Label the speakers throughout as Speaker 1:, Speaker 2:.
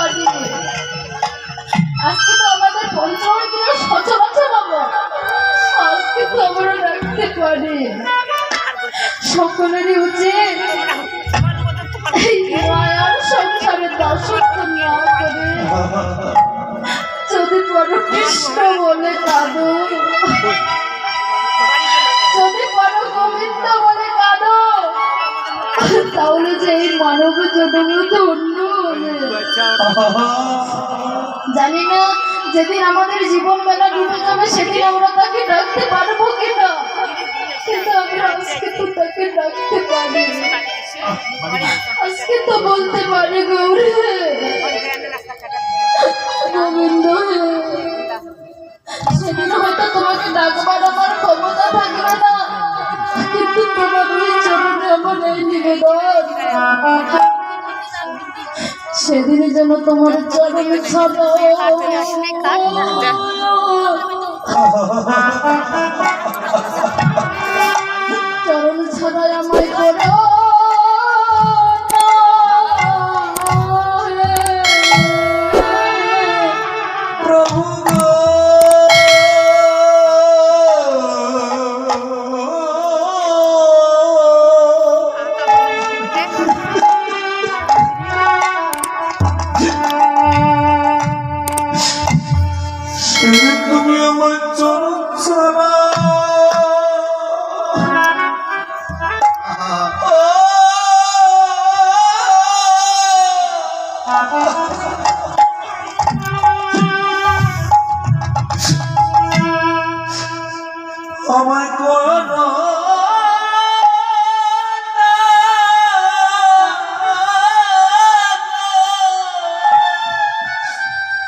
Speaker 1: পারি। আজকে তো আমাদের পঞ্চমীর সচরাচর বাবা, আজকে তো আমরা রাখতে পারি। সকলেরই উচিত এই মায়ার সংসারে দাসত্ব না করে যদি বড় কৃষ্ণ বলে কাঁদো, যদি বড় গোবিন্দ বলে কাঁদো, তাহলে যে এই মানব জন্ম ধন্য হবে। জানি না যেদিন আমাদের জীবন বেলা ডুবে যাবে সেদিন আমরা তাকে ডাকতে পারবো কিনা, কিন্তু আমি আজকে তো তাকে ডাকতে পারি, আজকে তো বলতে পারি গৌরী গোবিন্দ। সেদিন হয়তো তোমাকে ডাকবার আমার ক্ষমতা থাকবে না, কিন্তু তোমার ওই চরণে আমার এই নিবেদন, সেদিনই যেন তোমার চরণে ছাড়া চরণ ছাড়াই আমায় করো
Speaker 2: তুমি আমার চরণ ছাড়া আমায় করো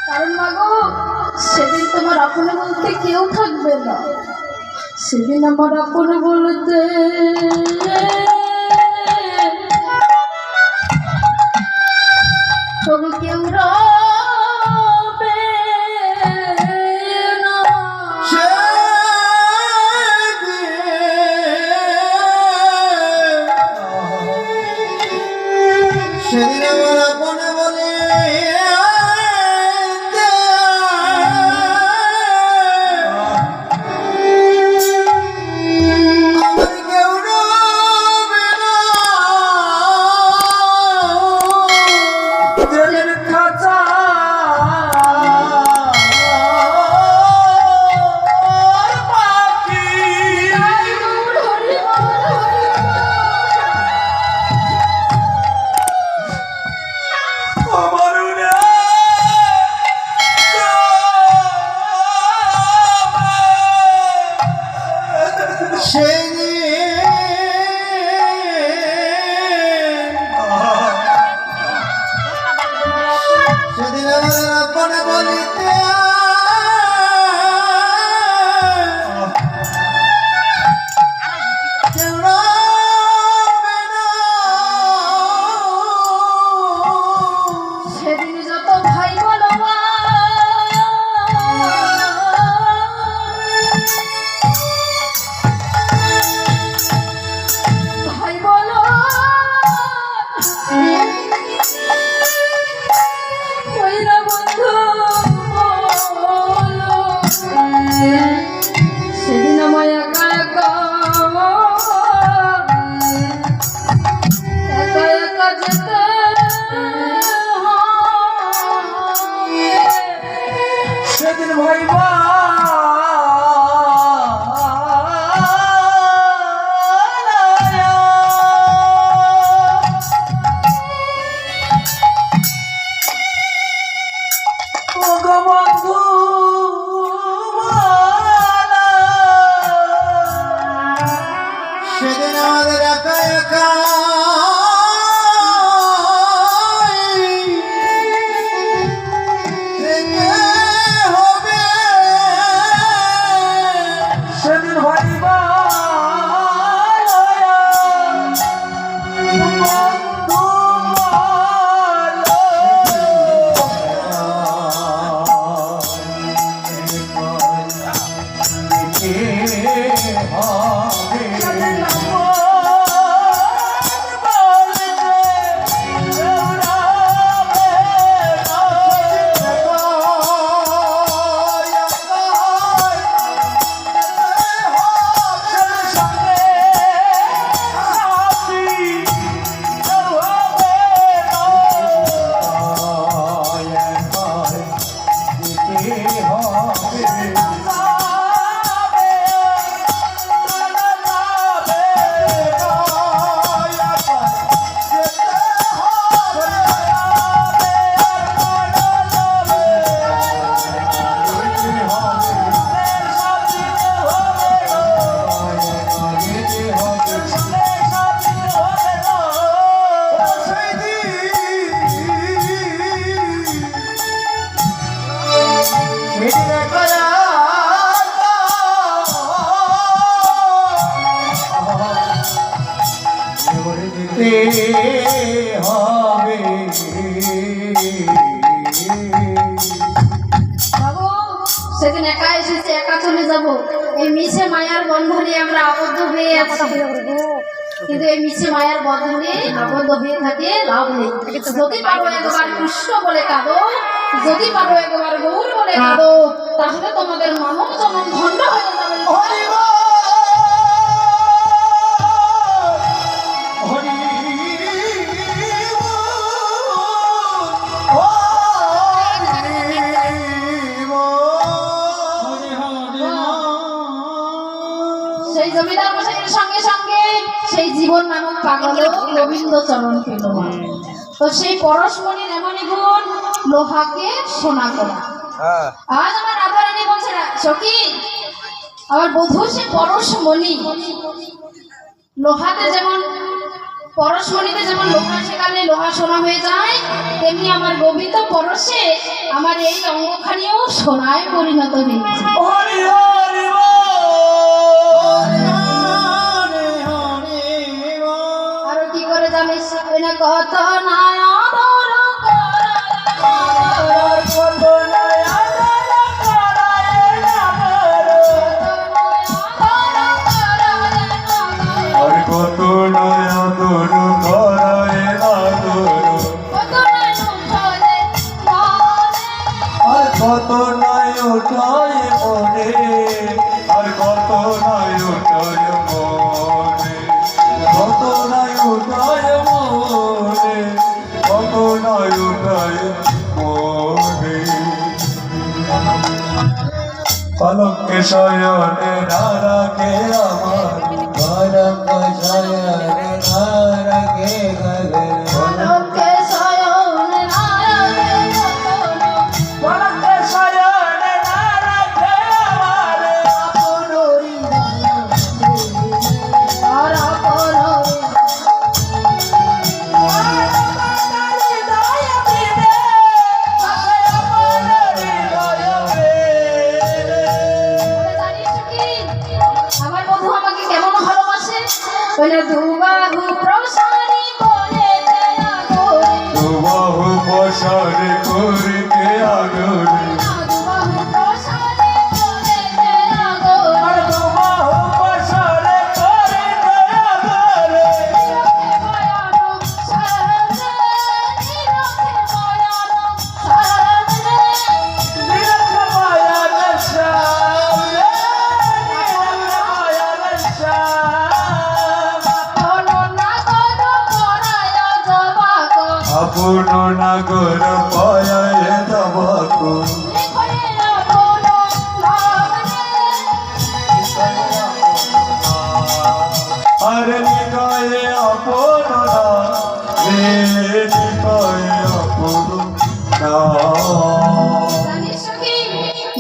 Speaker 1: কারণ মাগো সেদিন তোমার আপন বলতে কেউ থাকবে না, সেদিন আমার আপন বলতে তবু কেউ রবে না।
Speaker 2: সেদিন আমার আপনে বলে সেদিন আমার আপনে বলিতে
Speaker 1: সেদিন যত ভাই বলো ভাই বলো ওই না বন্ধু বাবু সেদিন একা এসেছি, একা চলে যাব। এই মিছে মায়ার বন্ধনে আমরা আবদ্ধ হয়ে আছি, কিন্তু এই মিছে মায়ার বন্ধনে আবদ্ধ হয়ে থাকে লাভ নেই। যদি পারো একবার কৃষ্ণ বলে কাঁদো, যদি পারো একবার গৌর বলে কাঁদো, তাহলে তোমাদের মানব জনম ধন্য হয়ে যাবে। সেই জমিদার মশাইয়ের সঙ্গে সঙ্গে সেই জীবন নামক পাগলেও গোবিন্দ চরণ পেল। তো সেই পরশমণির এমনই গুণ, লোহাকে সোনা করা। আজ আমার রাধারানী বলছে, সখী আমার বধূ সে পরশমণি। লোহাতে যেমন, পরশমণিতে যেমন লোহা শেখালে লোহা সোনা হয়ে যায়, তেমনি আমার গোবিন্দ পরশে আমার এই অঙ্গখানিও সোনায় পরিণত হয়েছে। আরো কি করে জানিস কত নাই
Speaker 2: কত নয় আদর করায় আদর, আর কত নয় ওটায় মনে, আর কত নয় ওটায় মনে, কত নয় ওটায় মনে, কত নয় ওটায় মনে। পালকে শয়নে নারাকে আমার, পালকে শয়নে নারাকে গলে,
Speaker 1: লোকে শয়নে নারাকে গগন,
Speaker 2: পালকে শয়নে নারাকে আমার,
Speaker 1: আপন হৃদয় আর আপন আমার বধূ আমাকে কেমন ভালোবাসে। বলে দুবাহু প্রসারী করে দেয়া করে,
Speaker 2: দুবাহু প্রসারে করিতে আদরে,
Speaker 1: দুবাহু প্রসারী করে দেয়া করে,
Speaker 2: আর দুবাহু প্রসারে করিতে আদরে,
Speaker 1: নিরখে ভয়ানক সারদে, নিরখে ভয়ানক সারদে,
Speaker 2: নিরখ মায়ার সামনে, নিরখ মায়ার সামনে।
Speaker 1: আপন নাগর পরায় জবাক,
Speaker 2: আপন নাগর পায়ে যাবাকু,
Speaker 1: লিখয়ে আপন নাম রে,
Speaker 2: আর নিকয়ে আপন না, রে নিকয়ে আপন না।
Speaker 1: জানিস কি?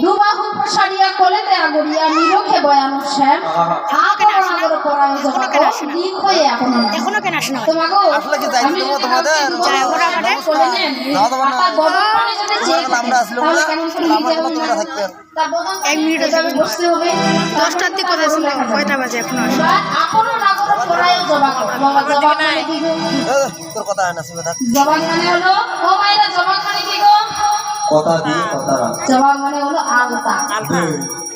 Speaker 1: দুবাহু প্রসারিয়া কোলেতে আগরিয়া, নিরখে বয়ানক শ্যাম, আপন নাগর পরায় জবাক, লিখয়ে আপন নাম।
Speaker 3: এখনো কেন আসে না?
Speaker 1: তোমাগো
Speaker 4: আসলে কি যাই
Speaker 1: আমি
Speaker 4: দেবো
Speaker 1: যদি
Speaker 4: তোমাদের?
Speaker 1: কাউকে
Speaker 3: যাই ওরা
Speaker 1: দুবাহু
Speaker 3: কাটে?
Speaker 1: কোলে নেন,
Speaker 4: দাও দেবো না।
Speaker 1: আর তার বদন পানে যদি চেয়ে
Speaker 4: আমরা
Speaker 1: থাকে,
Speaker 4: আসলে
Speaker 1: তাহলে
Speaker 4: বলে,
Speaker 1: কেমন করে
Speaker 4: আমার
Speaker 1: লিখে
Speaker 4: বলে তোমরা
Speaker 1: হবে?
Speaker 4: থাকতে।
Speaker 1: তার বদন পানে
Speaker 3: এক মিনিটে
Speaker 1: যাবে বসতে হবে,
Speaker 3: 10টার দিকে কথা ছিল, কয়টা বাজে এখনো আসে?
Speaker 1: এবার আপন নাগর পরায় জবাক। বাবা জবাক মানে কি গো?
Speaker 4: তোর কথা হয় না শিবে থাক।
Speaker 1: জবাক মানে হলো, ও মায়েরা জবাক মানে কি গো?
Speaker 2: কথা দিয়ে কথা রাখ।
Speaker 1: জবাক মানে হলো আলতা।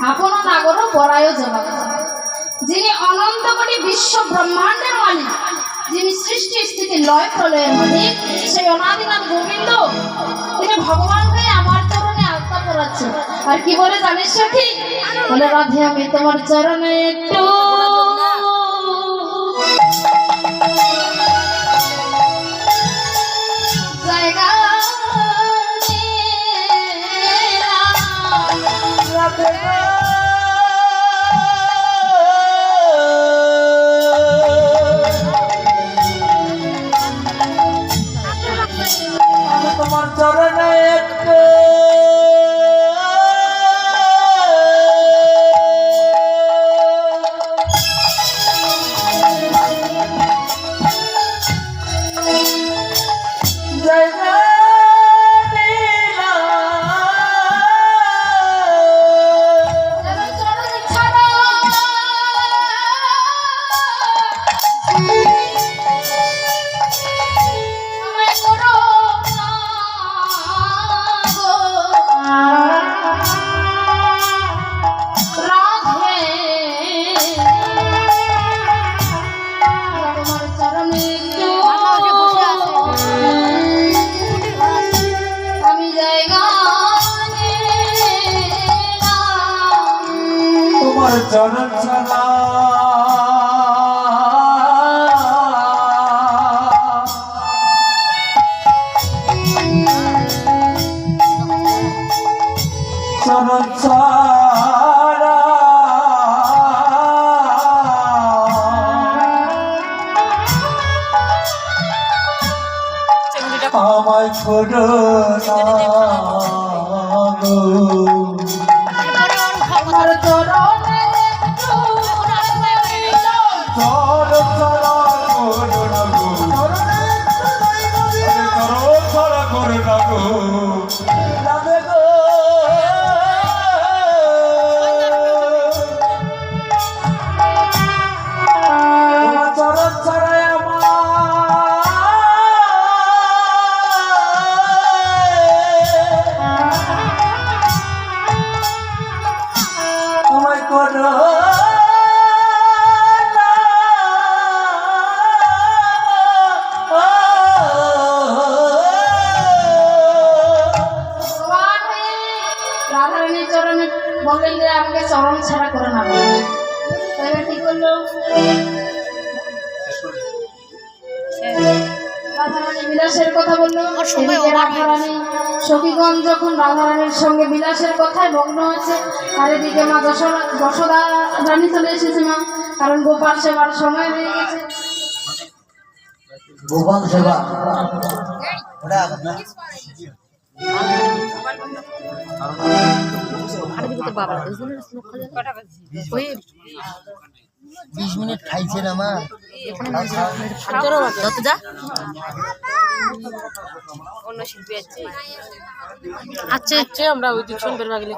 Speaker 1: আপন নাগর পরায় জবাক, যিনি অনন্ত কোটি বিশ্ব ব্রহ্মাণ্ডের মালিক, যিনি সৃষ্টি স্থিতি লয় প্রলয়ের মালিক, সেই অনাদিনাথ গোবিন্দ তিনি ভগবান হয়ে আমার চরণে আলতা পরাচ্ছে। আর কি বলে জানিস সখী? বলে রাধে আমি তোমার চরণে একটু জায়গা
Speaker 2: তোমার চরণে একটু জায়গা
Speaker 1: চরণে ছাড়া আমায় করো না।
Speaker 2: চরণ ছাড়া চরণ ছাড়া আমায় করো না গো।
Speaker 1: আমার চরণে একটু
Speaker 2: চরণ ছাড়া করো না গো। চরণ ছাড়া করো না গো। রাধে গো। তোমার চরণ ছাড়াই আমায় করো
Speaker 1: রাধারানীর চরণে বললেন যে আমাকে চরণ ছাড়া করে না বলে। তাই কি করলো? রাধারানী বিলাসের কথা বললো। এদিকে রাধারানী সখীগণ যখন রাধারানীর সঙ্গে বিলাসের কথায় মগ্ন হয়েছে, আর এদিকে মা যশোদা রানী চলে এসেছে মা, কারণ গোপাল সেবার সময় হয়ে গেছে।
Speaker 4: গোপাল সেবা ওটা বিশ মিনিট খাইছে না মা
Speaker 3: আচ্ছা আমরা ওই দিক সুন্দর বাগলে